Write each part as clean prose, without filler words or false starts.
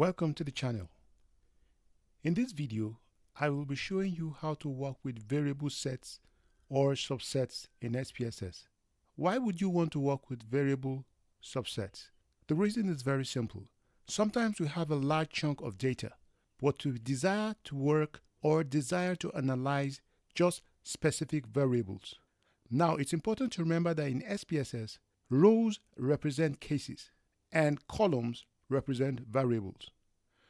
Welcome to the channel. In this video, I will be showing you how to work with variable sets or subsets in SPSS. Why would you want to work with variable subsets? The reason is very simple. Sometimes we have a large chunk of data, but we desire to work or desire to analyze just specific variables. Now, it's important to remember that in SPSS, rows represent cases and columns represent variables.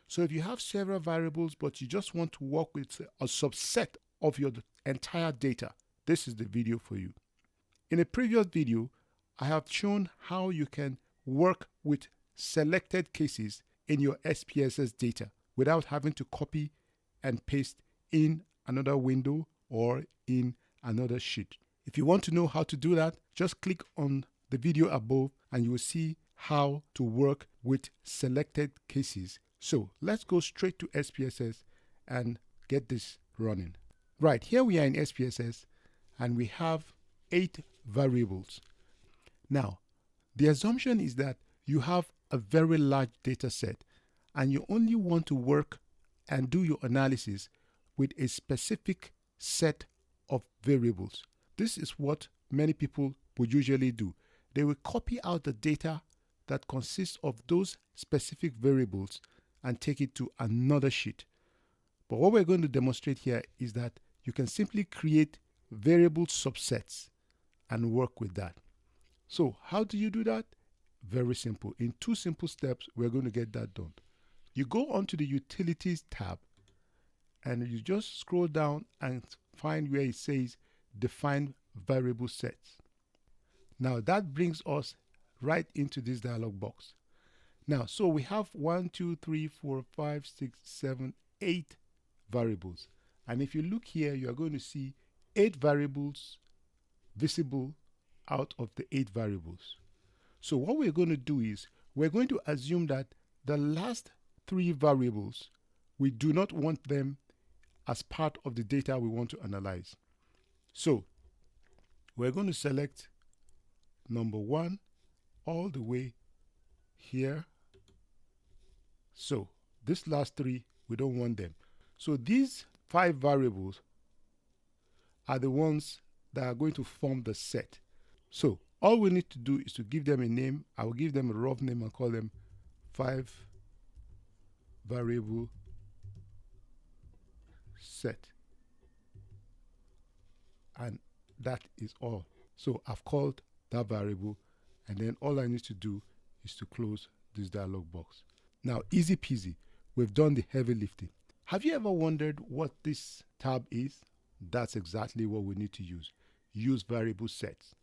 So if you have several variables but you just want to work with a subset of your entire data, this is the video for you. In a previous video, I have shown how you can work with selected cases in your SPSS data without having to copy and paste in another window or in another sheet. If you want to know how to do that, just click on the video above and you will see how to work with selected cases. So let's go straight to SPSS and get this running. Right, here we are in SPSS and we have 8 variables. Now, the assumption is that you have a very large data set and you only want to work and do your analysis with a specific set of variables. This is what many people would usually do. They will copy out the data that consists of those specific variables and take it to another sheet. But what we're going to demonstrate here is that you can simply create variable subsets and work with that. So how do you do that? Very simple. In 2 simple steps, we're going to get that done. You go onto the Utilities tab and you just scroll down and find where it says Define Variable Sets. Now that brings us right into this dialog box. Now, so we have 1, 2, 3, 4, 5, 6, 7, 8 variables. And if you look here, you are going to see 8 variables visible out of the 8 variables. So what we're going to do is we're going to assume that the last 3 variables, we do not want them as part of the data we want to analyze. So we're going to select number 1 all the way here. So this last 3, we don't want them. So these 5 variables are the ones that are going to form the set. So all we need to do is to give them a name. I will give them a rough name and call them 5 variable set. And that is all. So I've called that variable, and then all I need to do is to close this dialog box. Now, easy peasy, we've done the heavy lifting. Have you ever wondered what this tab is? That's exactly what we need to use. Use variable sets.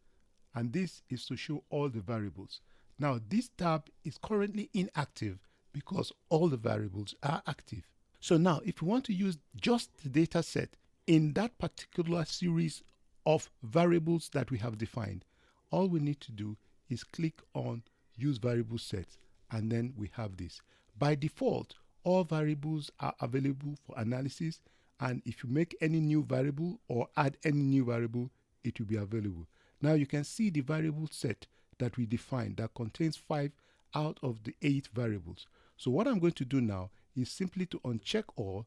And this is to show all the variables. Now, this tab is currently inactive because all the variables are active. So now, if we want to use just the data set in that particular series of variables that we have defined, all we need to do is click on Use Variable Sets, and then we have this. By default, all variables are available for analysis, and if you make any new variable or add any new variable, it will be available. Now you can see the variable set that we defined that contains 5 out of the 8 variables. So what I'm going to do now is simply to uncheck all,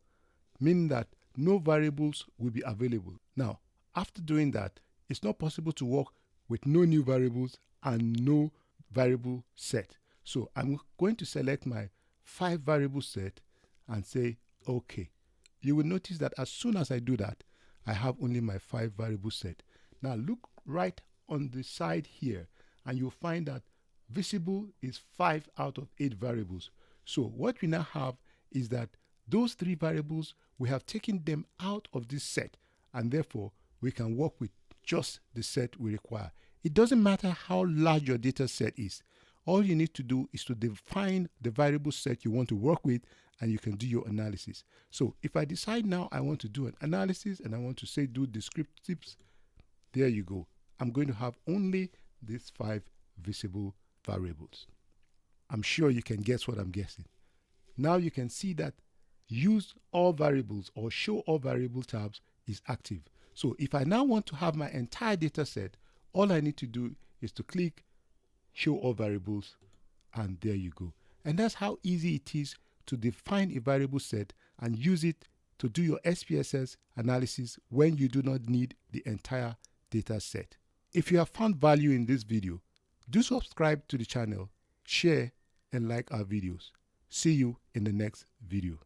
meaning that no variables will be available. Now, after doing that, it's not possible to work with no new variables and no variable set. So I'm going to select my 5 variable set and say OK. You will notice that as soon as I do that, I have only my 5 variable set. Now look right on the side here and you'll find that visible is 5 out of 8 variables. So what we now have is that those 3 variables, we have taken them out of this set, and therefore we can work with just the set we require. It doesn't matter how large your data set is. All you need to do is to define the variable set you want to work with, and you can do your analysis. So if I decide now I want to do an analysis and I want to say do descriptives, there you go. I'm going to have only these 5 visible variables. I'm sure you can guess what I'm guessing. Now you can see that Use All Variables or Show All Variable tabs is active. So if I now want to have my entire data set, all I need to do is to click Show All Variables, and there you go. And that's how easy it is to define a variable set and use it to do your SPSS analysis when you do not need the entire data set. If you have found value in this video, do subscribe to the channel, share, and like our videos. See you in the next video.